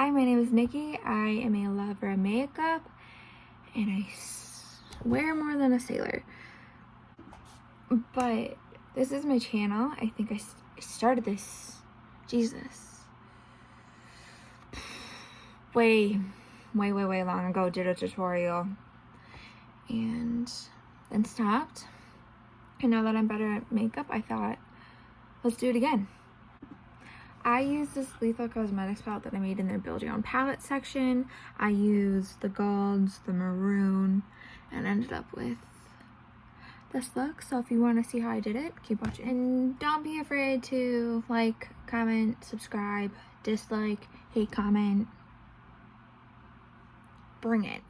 Hi, my name is Nikki. I am a lover of makeup, and I swear more than a sailor. But this is my channel. I think I started this, Jesus, way long ago. Did a tutorial and then stopped. And now that I'm better at makeup, I thought, let's do it again. I used this Lethal Cosmetics palette that I made in their Build Your Own Palette section. I used the golds, the maroon, and ended up with this look. So if you want to see how I did it, keep watching. And don't be afraid to like, comment, subscribe, dislike, hate comment. Bring it.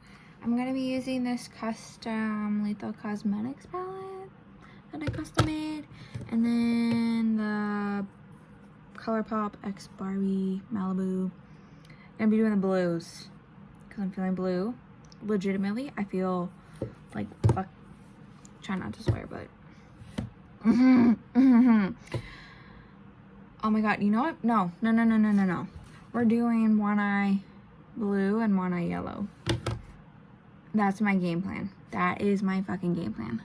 I'm going to be using this custom Lethal Cosmetics palette that I custom made. And then the ColourPop X Barbie Malibu. I'm gonna be doing the blues because I'm feeling blue. Legitimately, I feel like fuck. Try not to swear, but oh my god, you know what? No. We're doing one eye blue and one eye yellow. That's my game plan. That is my fucking game plan.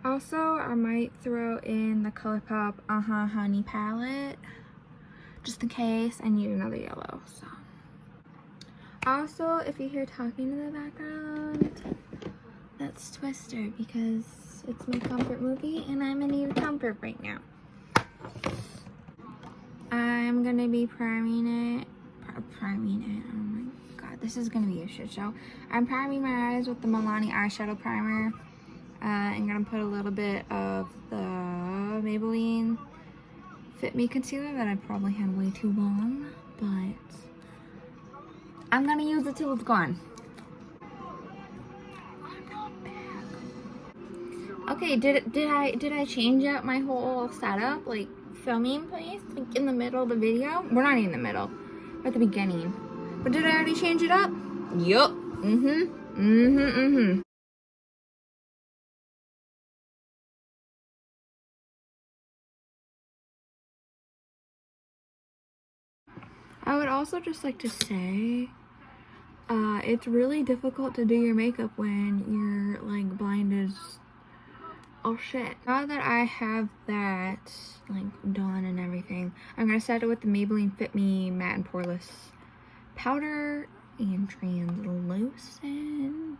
Also, I might throw in the ColourPop Honey palette, just in case I need another yellow. So also, if you hear talking in the background, that's Twister because it's my comfort movie and I'm in need of comfort right now. I'm gonna be priming it. Oh my god, this is gonna be a shit show. I'm priming my eyes with the Milani eyeshadow primer. I'm gonna put a little bit of the Maybelline FitMe concealer that I probably had way too long, but I'm gonna use it till it's gone. Okay, did I change up my whole setup, like filming place, like in the middle of the video? We're not in the middle, we're at the beginning. But did I already change it up? Yup. I would also just like to say, it's really difficult to do your makeup when you're like blind as oh shit. Now that I have that like done and everything, I'm gonna set it with the Maybelline Fit Me Matte and Poreless powder and translucent.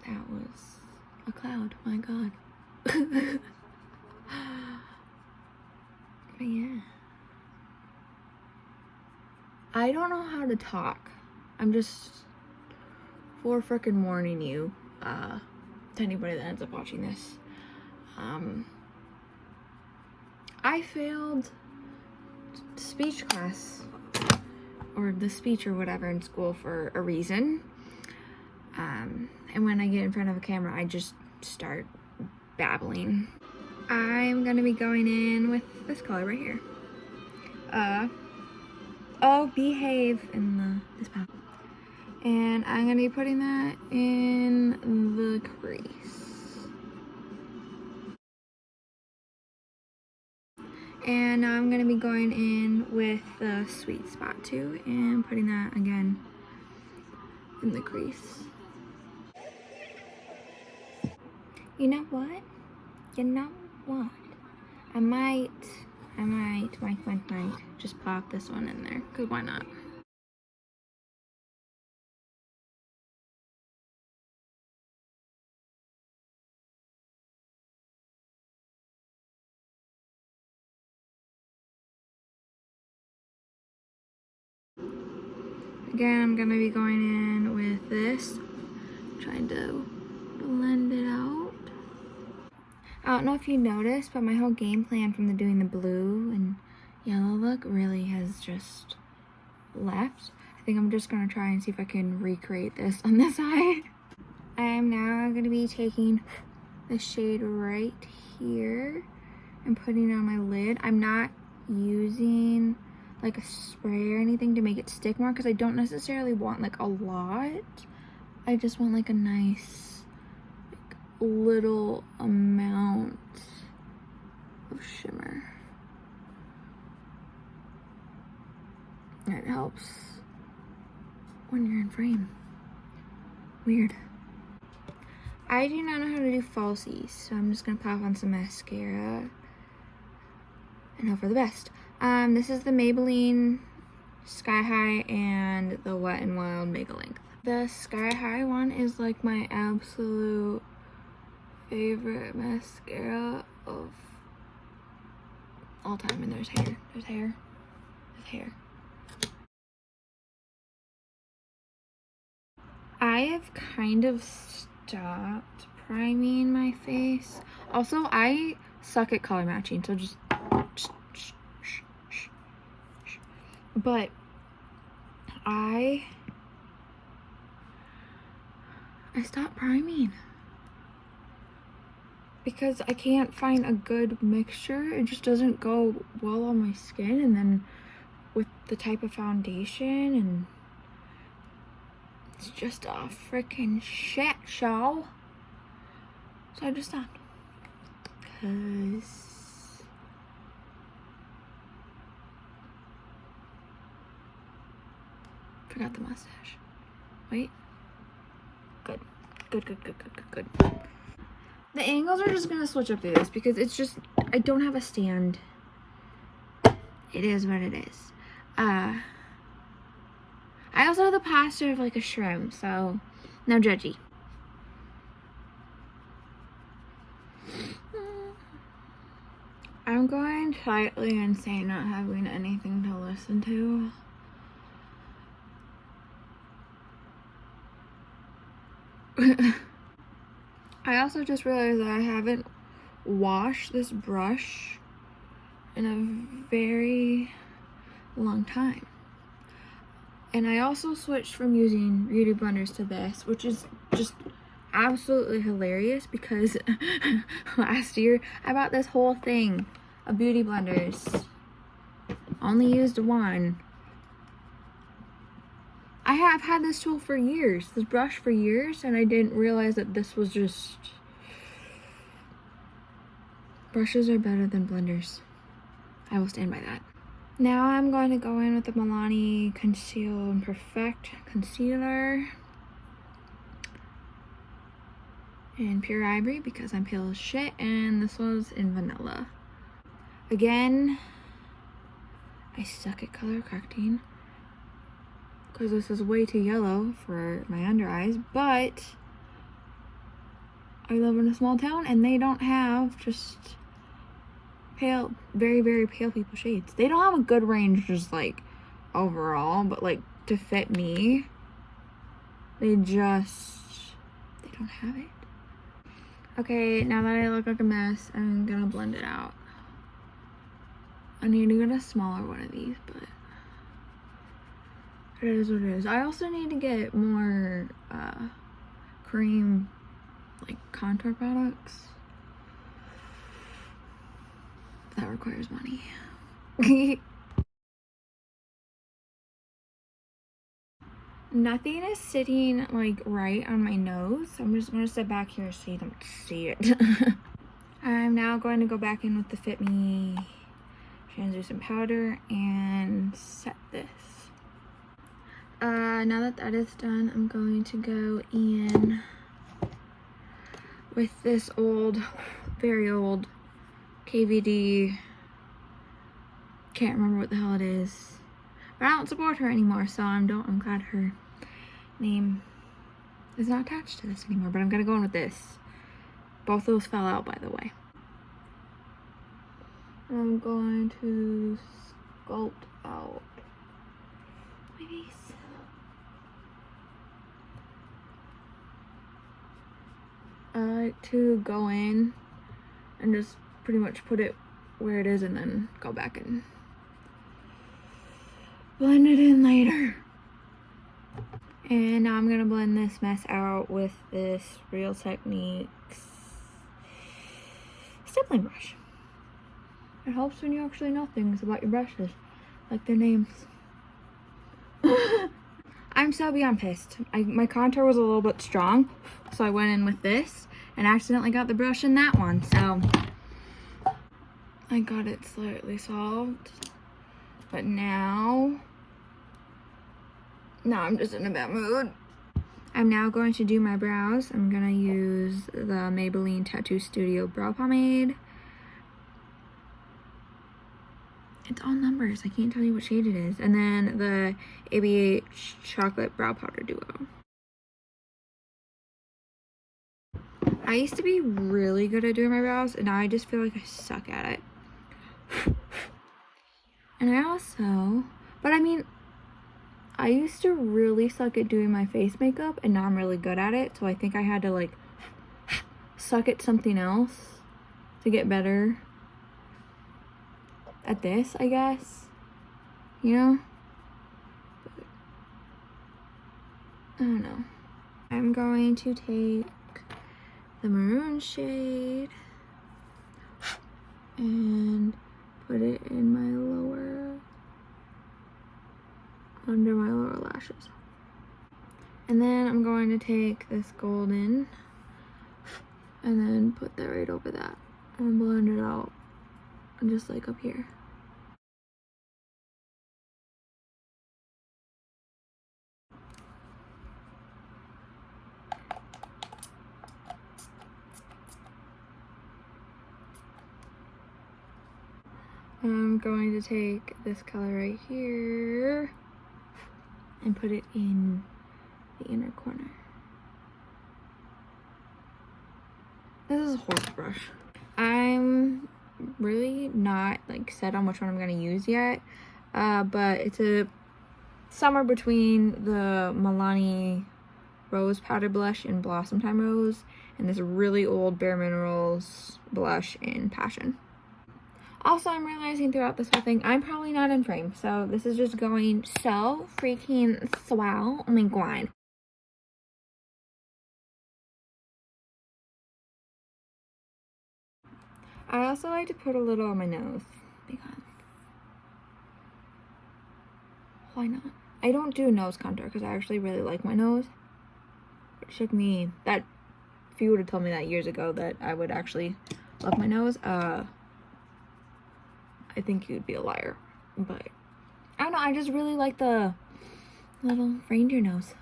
That was a cloud, my god. But yeah, I don't know how to talk. I'm just for frickin' warning you, to anybody that ends up watching this. I failed speech class, or the speech or whatever in school for a reason. And when I get in front of a camera, I just start babbling. I'm gonna be going in with this color right here. Oh, Behave in this palette. And I'm gonna be putting that in the crease. And now I'm gonna be going in with the Sweet Spot too and putting that again in the crease. You know what? I might just pop this one in there, cause why not? Again, I'm gonna be going in with this, trying to blend it out. I don't know if you noticed, but my whole game plan from doing the blue and yellow look really has just left. I think I'm just gonna try and see if I can recreate this on this side. I am now gonna be taking the shade right here and putting it on my lid. I'm not using like a spray or anything to make it stick more because I don't necessarily want like a lot. I just want like a nice like, little amount of shimmer. Right helps when you're in frame. Weird. I do not know how to do falsies, so I'm just gonna pop on some mascara and hope for the best. This is the Maybelline Sky High and the Wet n Wild Mega Length. The Sky High one is like my absolute favorite mascara of all time. And there's hair. There's hair. There's hair. I have kind of stopped priming my face. Also, I suck at color matching, so just but I stopped priming because I can't find a good mixture. It just doesn't go well on my skin, and then with the type of foundation, and it's just a freaking shit show. So I just stopped. Cause forgot the mustache. Wait. Good. Good. The angles are just gonna switch up through this because it's just, I don't have a stand. It is what it is. I also have the posture of like a shrimp, so no judgy. I'm going slightly insane not having anything to listen to. I also just realized that I haven't washed this brush in a very long time. And I also switched from using beauty blenders to this, which is just absolutely hilarious because last year I bought this whole thing of beauty blenders. Only used one. I have had this tool for years, this brush for years, and I didn't realize that this was just... Brushes are better than blenders. I will stand by that. Now I'm going to go in with the Milani Conceal and Perfect Concealer in Pure Ivory because I'm pale as shit, and this was in Vanilla. Again, I suck at color correcting because this is way too yellow for my under eyes, but I live in a small town and they don't have just pale, very pale people shades. They don't have a good range just like overall, but like to fit me, they don't have it. Okay, now that I look like a mess, I'm gonna blend it out. I need to get a smaller one of these, but it is what it is. I also need to get more cream, like contour products. That requires money. Nothing is sitting like right on my nose, so I'm just gonna sit back here so you don't see it. I'm now going to go back in with the FitMe translucent powder and set this. Now that that is done, I'm going to go in with this old, very old KVD, can't remember what the hell it is, but I don't support her anymore, so I'm glad her name is not attached to this anymore. But I'm gonna go in with this. Both those fell out, by the way. I'm going to sculpt out my face. I like to go in and just pretty much put it where it is and then go back and blend it in later. And now I'm gonna blend this mess out with this Real Techniques stippling brush. It helps when you actually know things about your brushes, like their names. I'm so beyond pissed. My contour was a little bit strong, so I went in with this and accidentally got the brush in that one, so I got it slightly solved. But now No, I'm just in a bad mood. I'm now going to do my brows. I'm gonna use the Maybelline Tattoo Studio Brow Pomade. It's all numbers. I can't tell you what shade it is. And then the ABH Chocolate Brow Powder Duo. I used to be really good at doing my brows, and now I just feel like I suck at it. And I also, but I mean, I used to really suck at doing my face makeup, and now I'm really good at it. So I think I had to like suck at something else to get better at this, I guess. You know? But, I don't know. I'm going to take the maroon shade and put it in my under my lower lashes. And then I'm going to take this golden and then put that right over that and blend it out, and just like up here. I'm going to take this color right here and put it in the inner corner. This is a horse brush. I'm really not like set on which one I'm gonna use yet, but it's a somewhere between the Milani Rose Powder Blush in Blossom Time Rose and this really old Bare Minerals blush in Passion. Also, I'm realizing throughout this whole thing, I'm probably not in frame, so this is just going so freaking swell. Oh my god. I also like to put a little on my nose, because why not? I don't do nose contour because I actually really like my nose. It took me that, if you would have told me that years ago that I would actually love my nose, I think you'd be a liar. But I don't know, I just really like the little reindeer nose.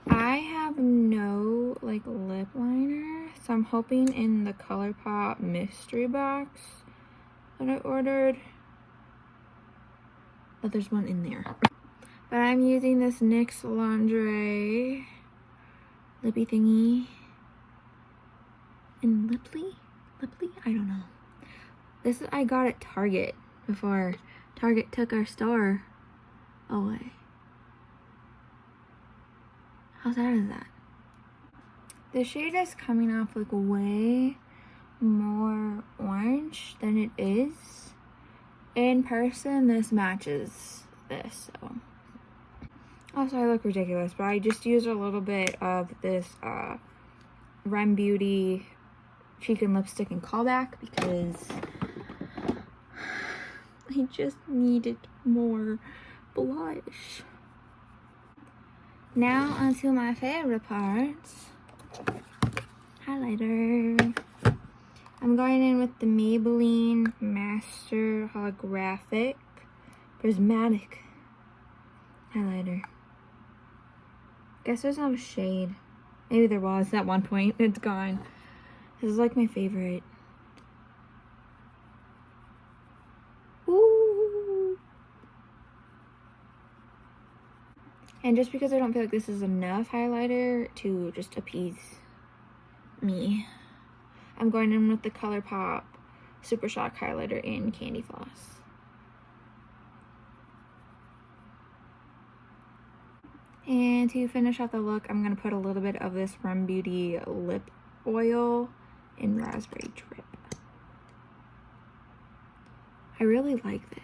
I have no like lip liner, so I'm hoping in the ColourPop mystery box that I ordered that there's one in there. But I'm using this NYX Lingerie lippy thingy in Liply? I don't know. This is, I got at Target before Target took our store away. How sad is that? The shade is coming off like way more orange than it is. In person, this matches this, so. Also, I look ridiculous, but I just used a little bit of this R.E.M Beauty cheek and lipstick in Callback because I just needed more blush. Now onto my favorite parts, highlighter. I'm going in with the Maybelline Master Holographic Prismatic highlighter. Guess there's not a shade. Maybe there was at one point. It's gone. This is like my favorite. Ooh. And just because I don't feel like this is enough highlighter to just appease me, I'm going in with the ColourPop Super Shock highlighter in Candy Floss. And to finish off the look, I'm going to put a little bit of this R.E.M Beauty lip oil in Raspberry Drip. I really like this.